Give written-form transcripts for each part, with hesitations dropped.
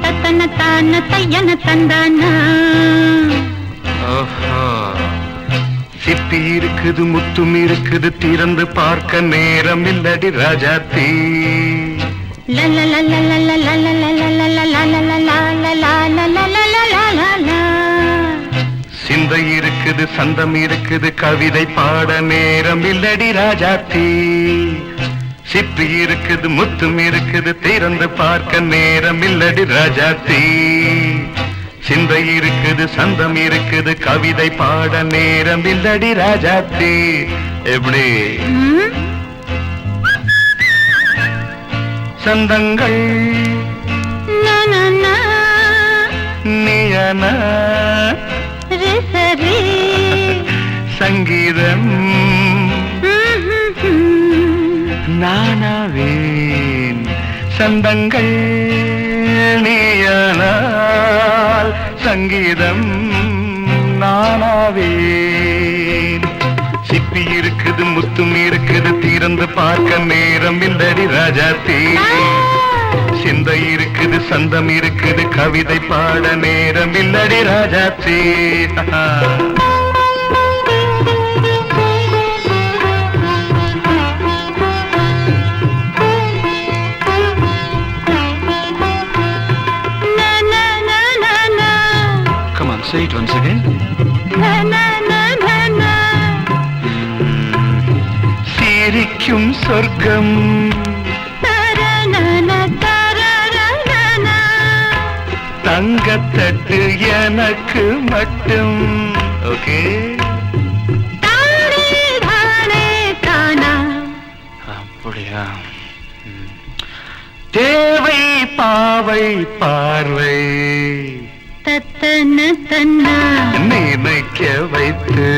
தத்தன தான தையன தந்தானா. சிப்பி இருக்குது முத்தும் இருக்குது திறந்து பார்க்க நேரம் இல்லடி ராஜாத்தி. சிந்தை இருக்குது சந்தம் இருக்குது கவிதை பாட நேரம் இல்லடி ராஜாத்தி. சிப்பி இருக்குது முத்தும் இருக்குது திறந்து பார்க்க நேரம் இல்லடி ராஜாத்தி. சிந்தை இருக்குது சந்தம் இருக்குது கவிதை பாட நேரம் இல்லடி ராஜாத்தி. எப்படி சந்தங்கள் நீயன சங்கீதம் நானாவேன். சந்தங்கள் நீயனால் சங்கீதம் நானாவேன். சிப்பி இருக்குது முத்தும் இருக்குது திறந்து பார்க்க நேரம் இல்லடி ராஜாத்தி. சிந்தை இருக்குது சந்தம் இருக்குது கவிதை பாட நேரம் இல்லடி Rajathi. Come on, say it once again. சிரிக்கும் சொர்க்கம் தங்கத்தட்டு எனக்கு மட்டும். ஓகே அப்படியா? தேவை பாவை பார்வை தத்தன தன்னா நினைக்க வைத்து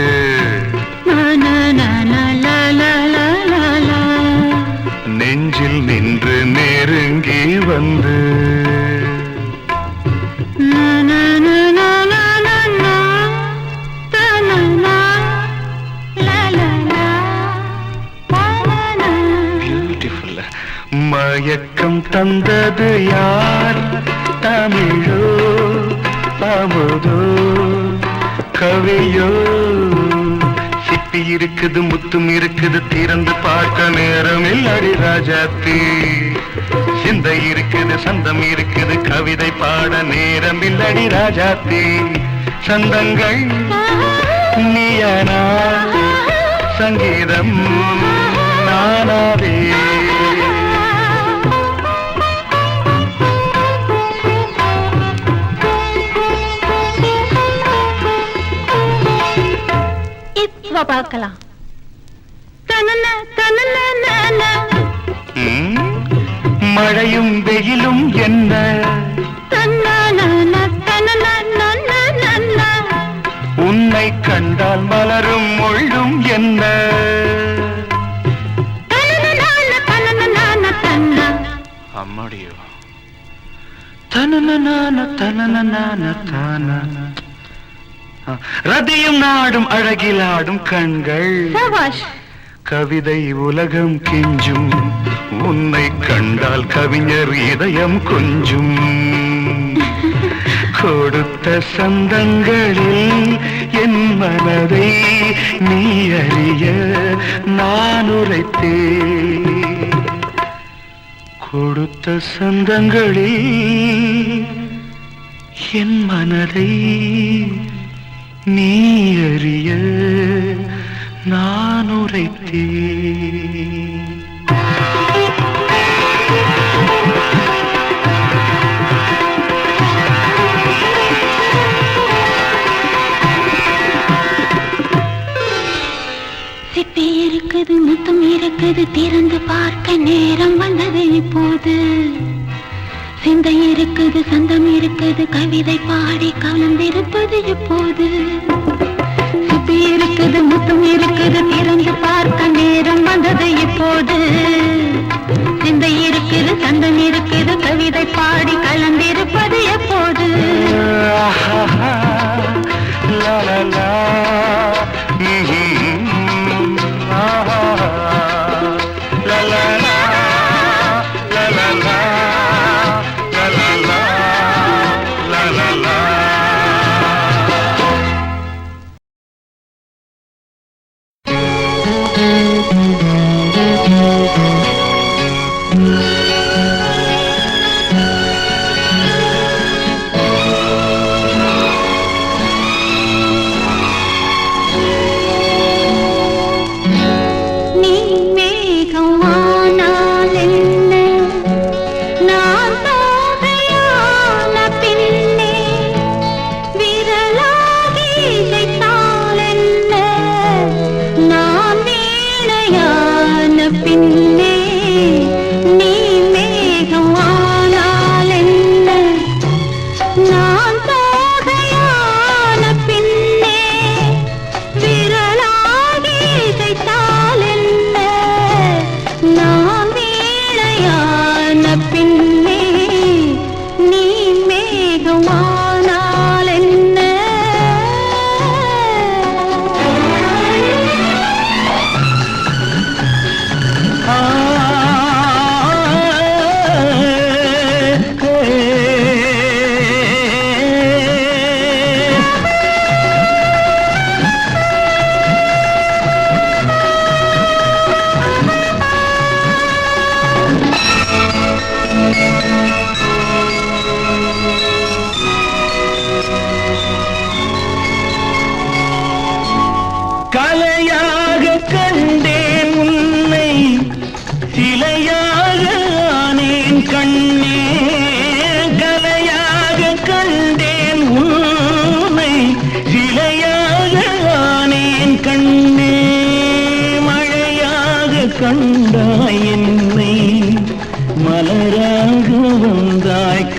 நெஞ்சில் நின்று நெருங்கி வந்து பியூட்டிஃபுல். மயக்கம் தந்தது யார்? தமிழோ அமுதோ கவியோ? சிப்பி இருக்குது முத்தும் இருக்குது திறந்து பார்க்க நேரம் இல்லடி ராஜாத்தி. சிந்தை இருக்குது சந்தம் இருக்குது கவிதை பாட நேரம் இல்லடி ராஜாத்தி. சந்தங்கள் நீயனா சங்கீதம் நானாவே. பார்க்கலாம். மழையும் வெயிலும் என்ன உன்னை கண்டால் மலரும் முள்ளும் என்ன? அம்மாடியோ தனன தனன தான. ரதியும் நாடும் அழகிலாடும் கண்கள் கவிதை உலகம் கெஞ்சும். உன்னை கண்டால் கவிஞர் இதயம் கொஞ்சும். கொடுத்த சந்தங்களில் என் மனதை நீ அறிய நான் உரைத்தேன். கொடுத்த சந்தங்களில் என் மனதை நீ அறிய நான் உரைத்தேன். சிப்பி இருக்குது முத்தம் இருக்குது திறந்து பார்க்க நேரம் வந்தது இப்போது. சிந்தை இருக்குது சந்தம் இருக்குது கவிதை பாடி கலந்திருப்பது இப்போது. சிப்பி இருக்குது முத்தம் இருக்குது திறந்து பார்க்க நேரம் வந்தது இப்போது. சிந்தை இருக்குது சந்தம் இருக்குது கவிதை பாடி கலந்திருப்பது எப்போது? la la la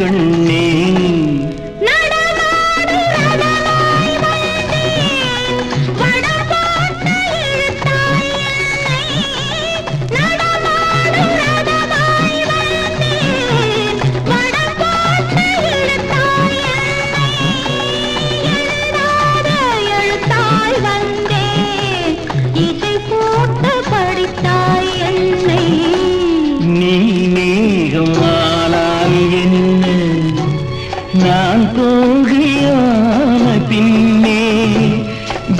கண்ணே நீ மேகமானால் என்ன நான் தோழியான பின்னே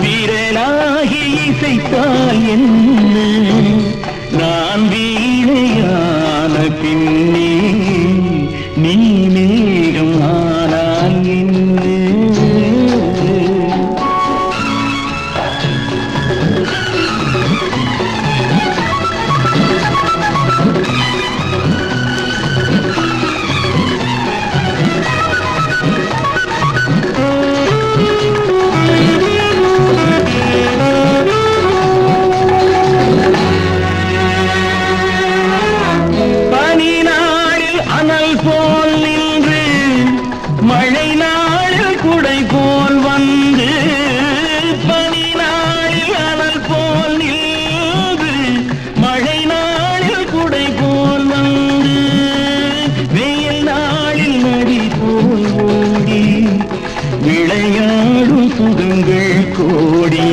விரலாகி இசைத்தால் என்ன நான் வீணையான பின்னே நீ மேகமானால் என்ன மழை நாளில் குடை போல் வந்து பனி நாளில் அனல் போல் நின்று மழை நாளில் குடை போல் வந்து வெயில் நாளில் நதி போல் ஓடி விளையாடும் சுகங்கள் கோடி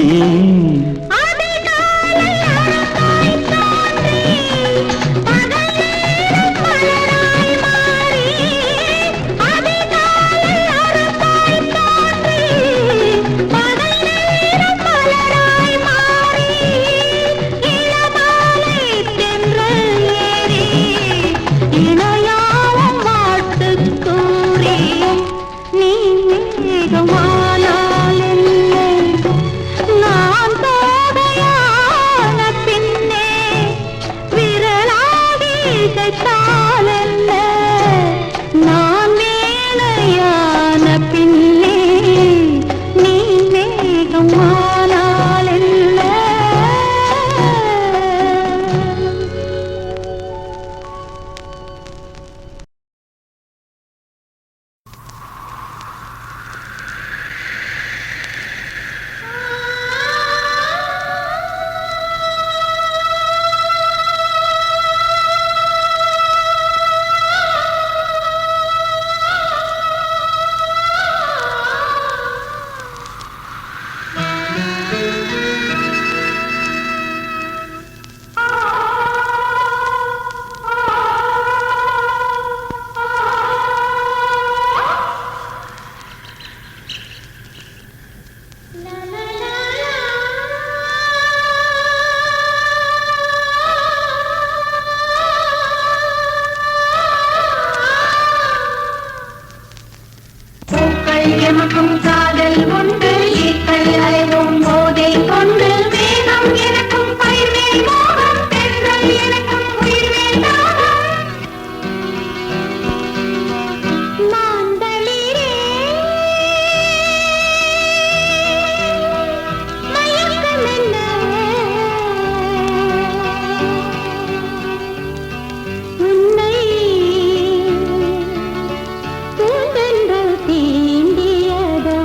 நான் மேலையான பின்னே நீ மேகமானால் என்ன எமக்கும் காதல் உண்டு ஈக்கள் அலைவும் போதை கொண்டு மேகம் எனக்கும் பயிர் மேல் மோகம் பெண்கள் எனக்கும் உயிர் மேல் தாகம் மாந்தளிரே மயக்கம் என்ன உன்னை தூண்டென்று தீண்டியதா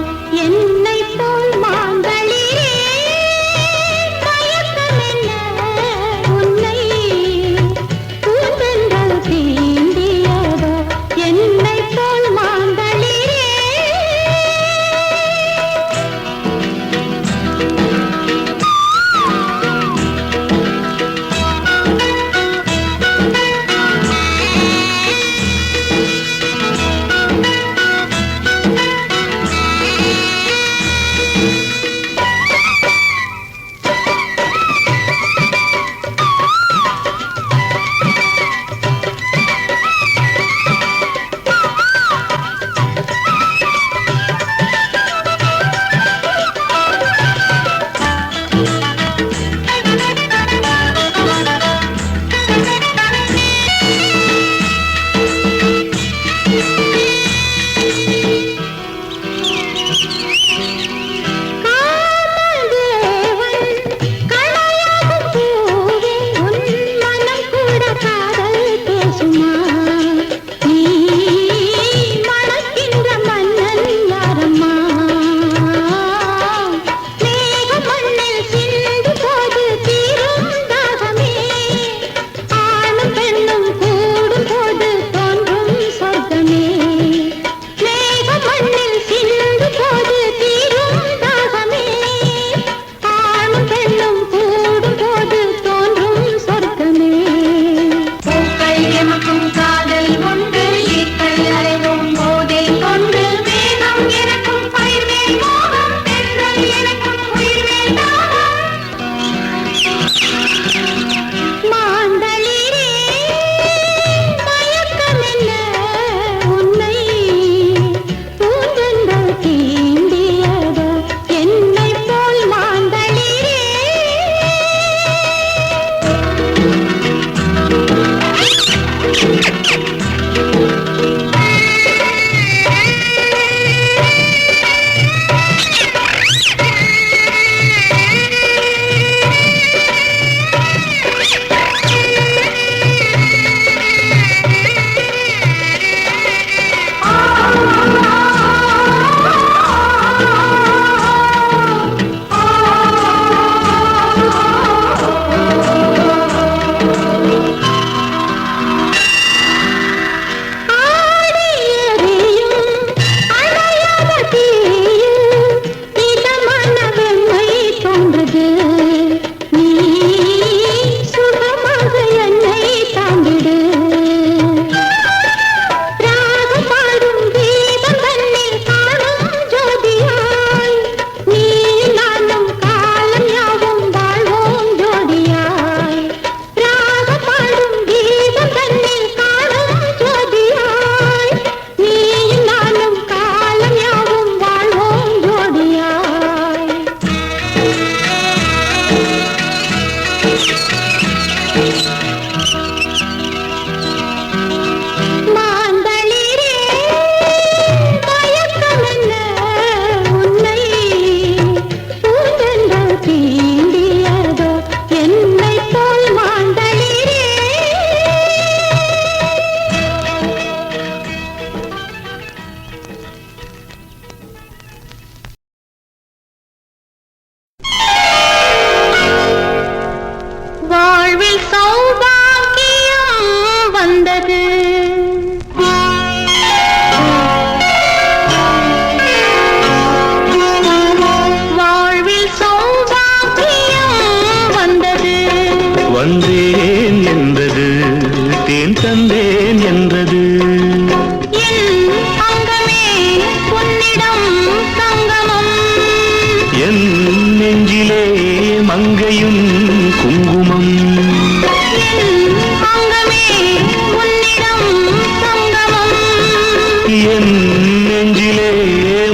நெஞ்சிலே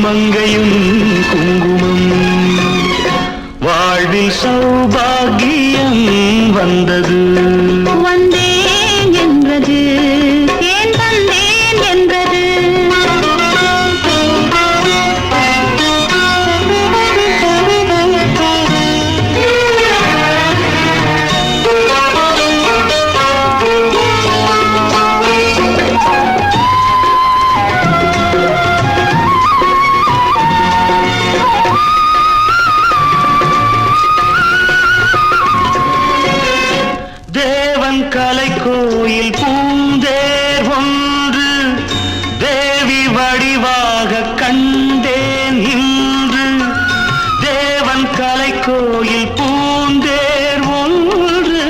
மங்கையும் குங்குமம் வாழ்வில் சௌபாகியம் வந்தது வந்தேன் என்றது ஏன் தந்தேன் என்றது கலை கோயில் பூந்தேர் ஒன்று தேவி வடிவாக கண்டேன் இன்று தேவன் கலை கோயில் பூந்தேர் ஒன்று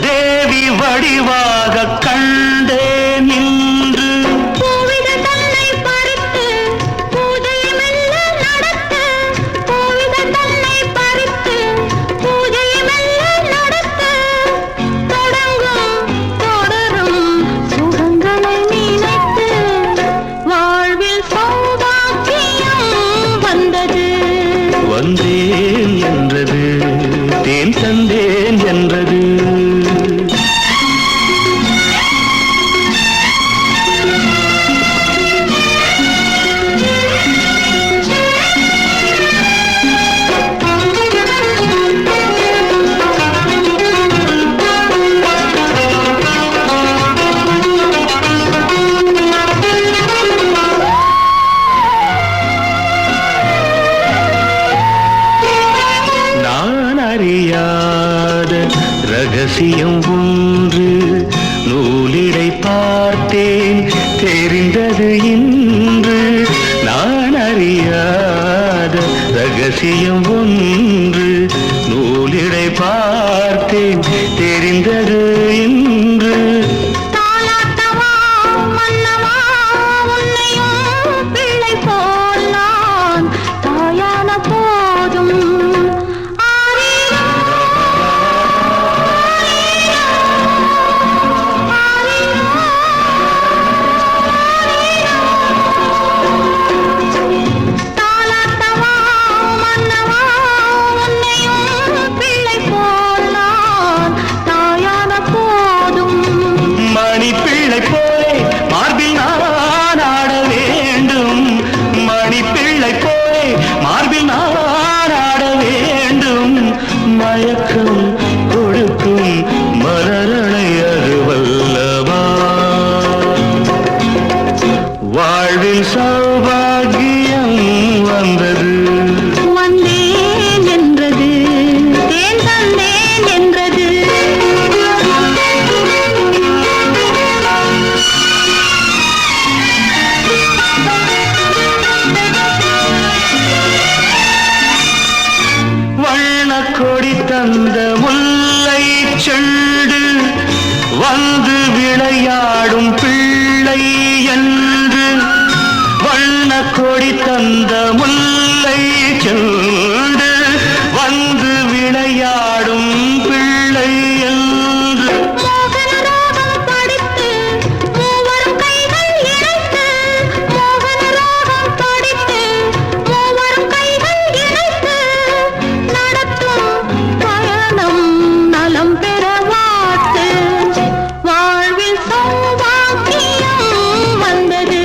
தேவி வடிவாக கண்டேன் இன்று பூவித தன்னை பறித்து பூஜையை மெல்ல நடத்த பூவித தன்னை பறித்து பூஜையை மெல்ல நடத்த தொடரும் சுகங்களை நினைத்து வாழ்வில் சௌபாக்கியம் வந்தது வந்தேன் என்றது தேன் தந்தேன் என்றது அறியாத ரகசியம் ஒன்று நூலிடை பார்த்தேன் தெரிந்தது இன்று நான் அறியாத ரகசியம் ஒன்று நூலிடை பார்த்தேன் தெரிந்தது இன்று தாலாட்டவா மன்னவா உன்னையும் பிள்ளை போல் நான் தாயான போதும் மயக்கம் கொடுக்கும் மலரணை அருவல்லவா வாழ்வில் சௌபாகியம் வந்தது வந்தேன் என்றது தேன் தந்தேன் என்றது கொடி தந்த முல்லை செண்டு வந்து விளையாடும் பிள்ளை என்று வண்ண கொடி தந்த முல்லை செண்டு வந்து விளையாடும் பிள்ளை என்று மோகனராகம் படித்து மூவரும் கைகள் இணைத்து மோகனராகம் படித்து மூவரும் கைகள் இணைத்து நடத்தும் பயணம் நலம் பெற வாட்டு வாழ்வில் சௌபாக்கியம் வந்தது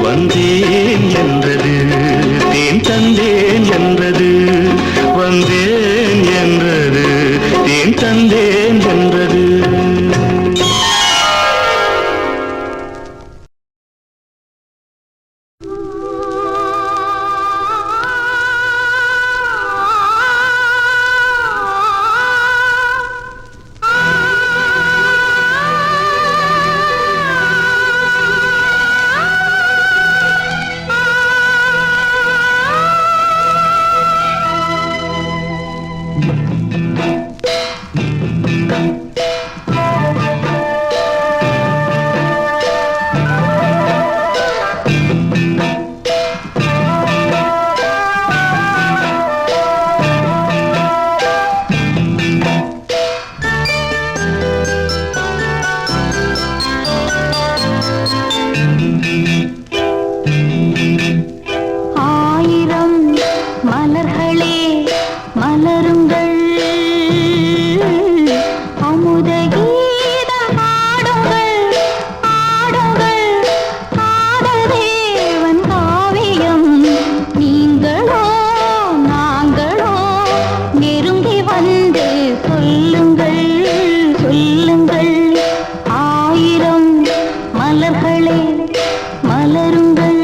வந்தேன் என்றது தேன் தந்தேன் என்றது ஆயிரம் மலர்களே மலருங்கள், அமுத கீதம் ஆடுங்கள், ஆடுங்கள், காதல் தேவன் காவியம். நீங்களோ நாங்களோ நெருங்கி வந்து சொல்லுங்கள், சொல்லுங்கள். ஆயிரம் மலர்களே மலருங்கள்.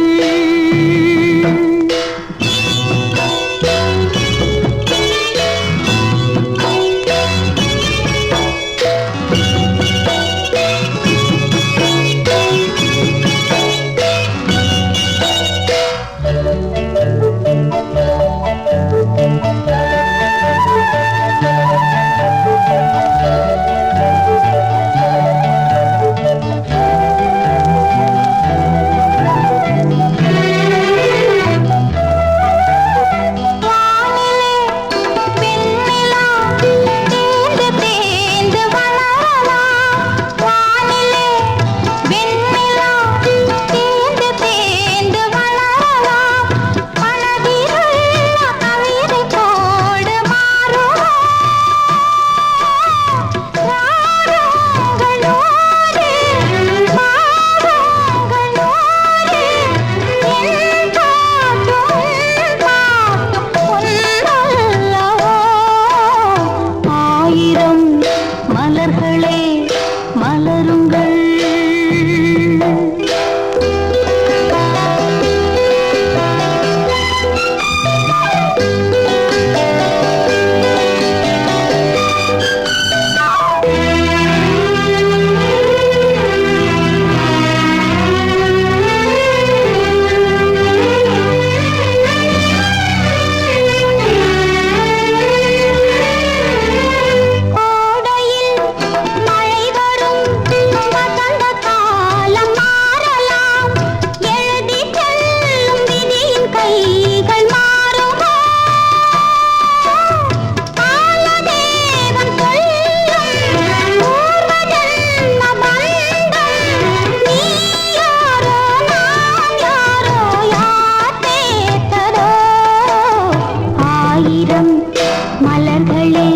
மலர்களே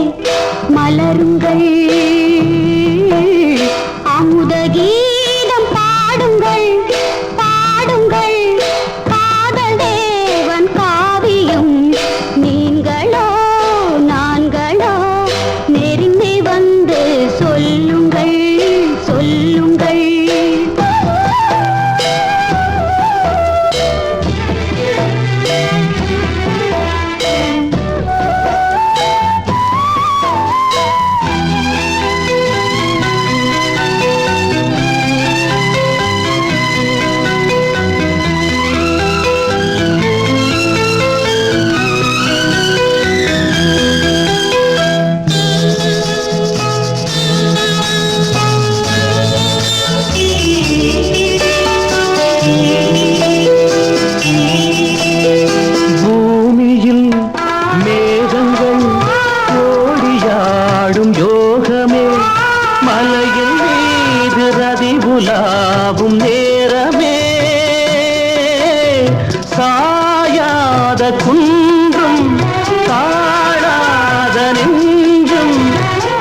மலருங்கள், அமுத கீதம் பாடுங்கள், பாடுங்கள், காதல் தேவன் காவியம். நீங்களோ நாங்களோ நெருங்கி வந்து சொல்லுங்கள், சொல்லுங்கள். உலாவும் நேரமே சாயாத குன்றும் தாழாத நெஞ்சும்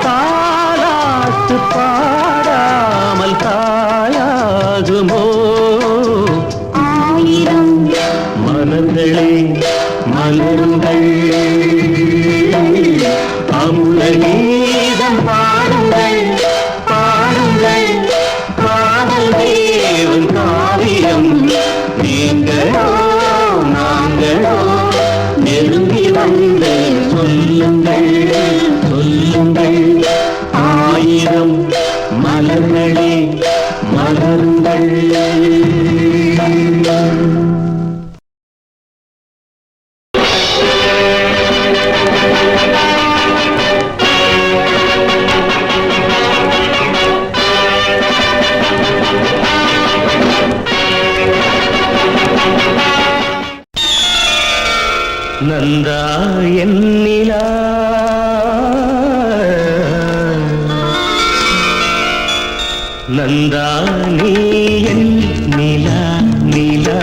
தாலாட்டு பாடாமல் தாயாகுமோ. ஆயிரம் மலர்களே மலருங்கள், அமுத கீதம் பாடுங்கள், பாடுங்கள், காதல் தேவன் காவியம். நீங்களோ நாங்களோ நெருங்கி வந்து சொல்லுங்கள், சொல்லுங்கள். ஆயிரம் மலர்களே மலருங்கள். நந்தா என்னிலா நந்தா நீ என் நிலா நிலா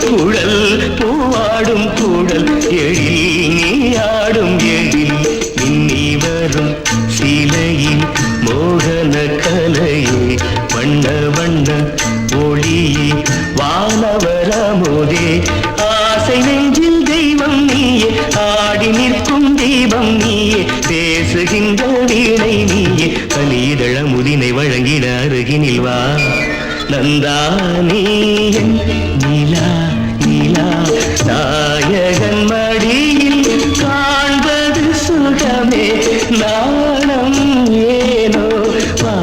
குழல் பூவாடும் குழல் எழில் நீ ஆடும் எழில் மின்னி வரும் சிலையில் மோகன கலையே வண்ண வண்ண ஒளியே வானவரமுதே ஆசை நெஞ்சில் தெய்வம் நீயே ஆடி நிற்கும் தீபம் நீயே பேசுகின்ற வீணை நீயே கனிதழ முதினை வழங்கிட அருகினில் வா நந்தா நீ நிலா நிலா நாயகன் மடியில் காண்பது சுகமே நாணம் ஏனோ வா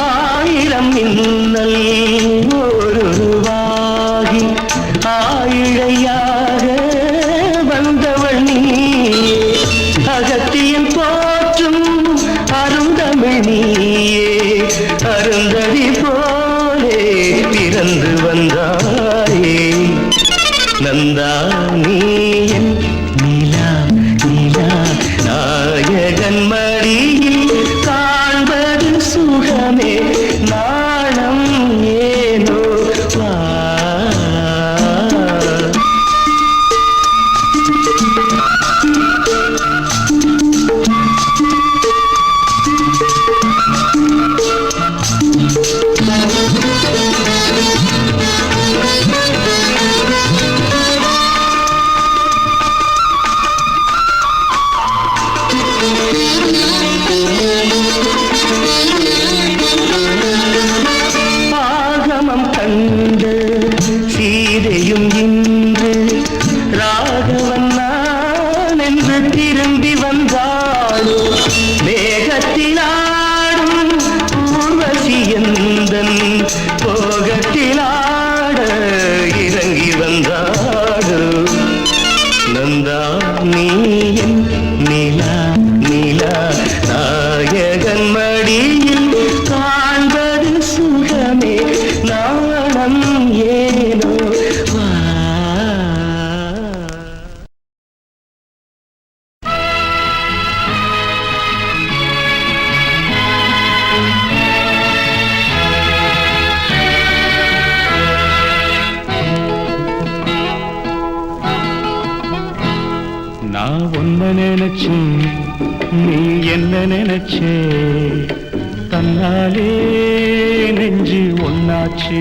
ஆயிரம் மின்னல் ஒருவாகி ஆயிழையாக வந்தவள் நீயே அகத்தியன் போற்றும் அருந்தமிழ் நீயே அருந்ததி போலே பிறந்து வந்தாயே நந்தா நீ என் நிலா நிலா நாயகன் மடியில் காண்பது சுகமே நாணம் ஏனோ வா ஆகமம் கண்டு சீதையும் இன்று ராகவன் நான் என்று திரும்பி வந்தாளோ மேகத்திலாடும் ஊர்வசி எந்தன் போகத்திலாட இறங்கி வந்தாளோ நந்தா நீ என் நிலா நிலா நாயகன் மடியில் காண்பது சுகமே நாணம் ஏனோ வா நான் ஒன்ன நினைச்சு நீ என்ன நினைச்சே தன்னாலே நெஞ்சு ஒன்னாச்சு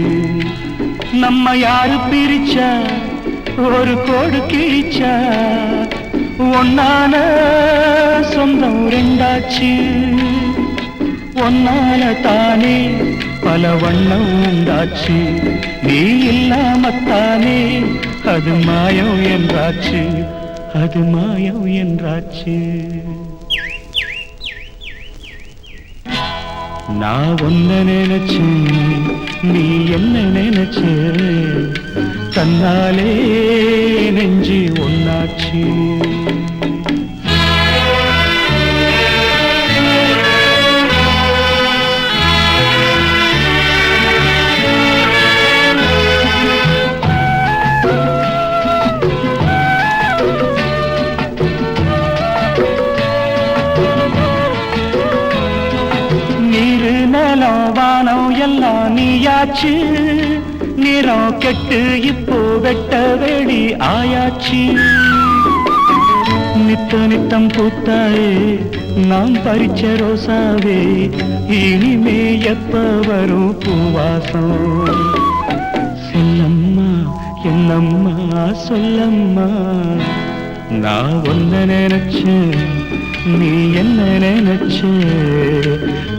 நம்ம யாரு பிரிச்சா ஒரு கோடு கிழிச்சா ஒன்னான சொந்தம் ரெண்டாச்சு ஒன்னால தானே பல வண்ணம் உண்டாச்சு நீ இல்லாமத்தானே அது மாயம் என்றாச்சு அது மாயம் என்றாச்சு நான் ஒன்ன நினைச்சேன் நீ என்ன நினைச்ச தன்னாலே நெஞ்சு ஒன்னாச்சு வானம் எல்லாம் நீயாச்சு நிறம் கெட்டு இப்போ வெட்ட வெளி ஆயாச்சு நித்த நித்தம் பூத்தாயே நாம் பறிச்ச ரோசாவே இனிமே எப்ப வரும் பூவாசம் செல்லம்மா என்னம்மா சொல்லம்மா நான் ஒன்ன நினைச்சேன் நீ என்ன நினைச்ச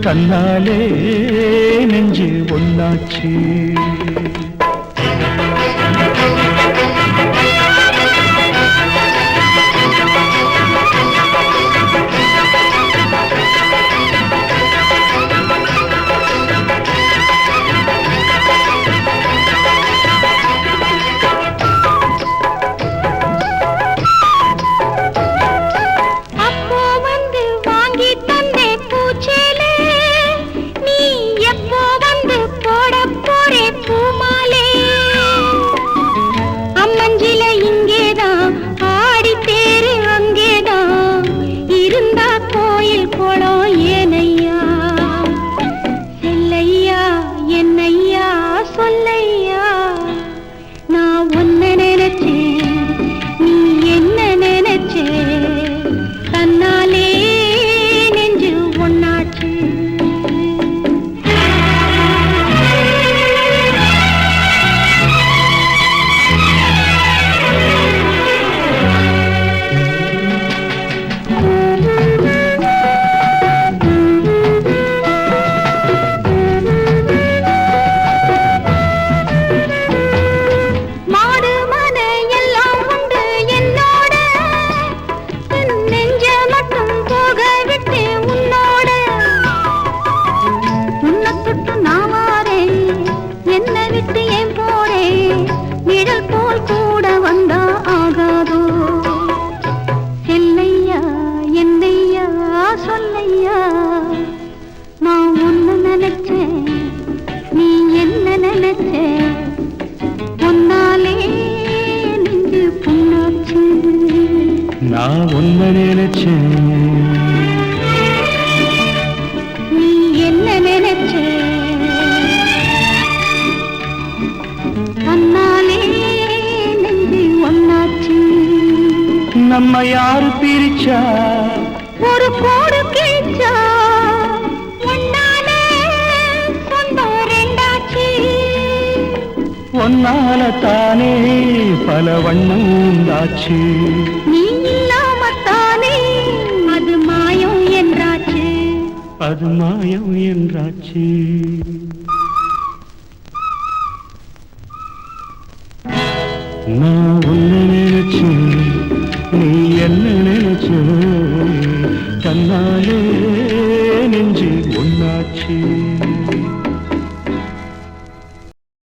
தன்னாலே நெஞ்சு ஒன்னாச்சு அப்போ கோயில் குளம் ஏனையா செல்லையா என்னையா சொல்லையா நான் உன்னை நினைச்சேன் நீ என்ன நினைச்சே தன்னாலே நெஞ்சு ஒன்னாச்சு சொல்லையா நான் உன்னை நினைச்சேன் நீ என்ன நினைச்ச உன்னாலே நெஞ்சு புண்ணாச்சு நான் உன்னை நினைச்சேன் நீ என்ன நினைச்ச தன்னாலே நெஞ்சு ஒன்னாச்சு நம்ம யாரு பிரிச்சா ஒரு கோடு கிழிச்சா உன்னாலே சொந்தம் ரெண்டாச்சு ஒன்னால தானே பல வண்ணம் உண்டாச்சு நீ இல்லாமத்தானே அது மாயம் என்றாச்சு அது மாயம் என்றாச்சு நான் உன்னை நினைச்சேன் நீ என்ன நினைச்ச தன்னாலே நெஞ்சு ஒன்னாச்சு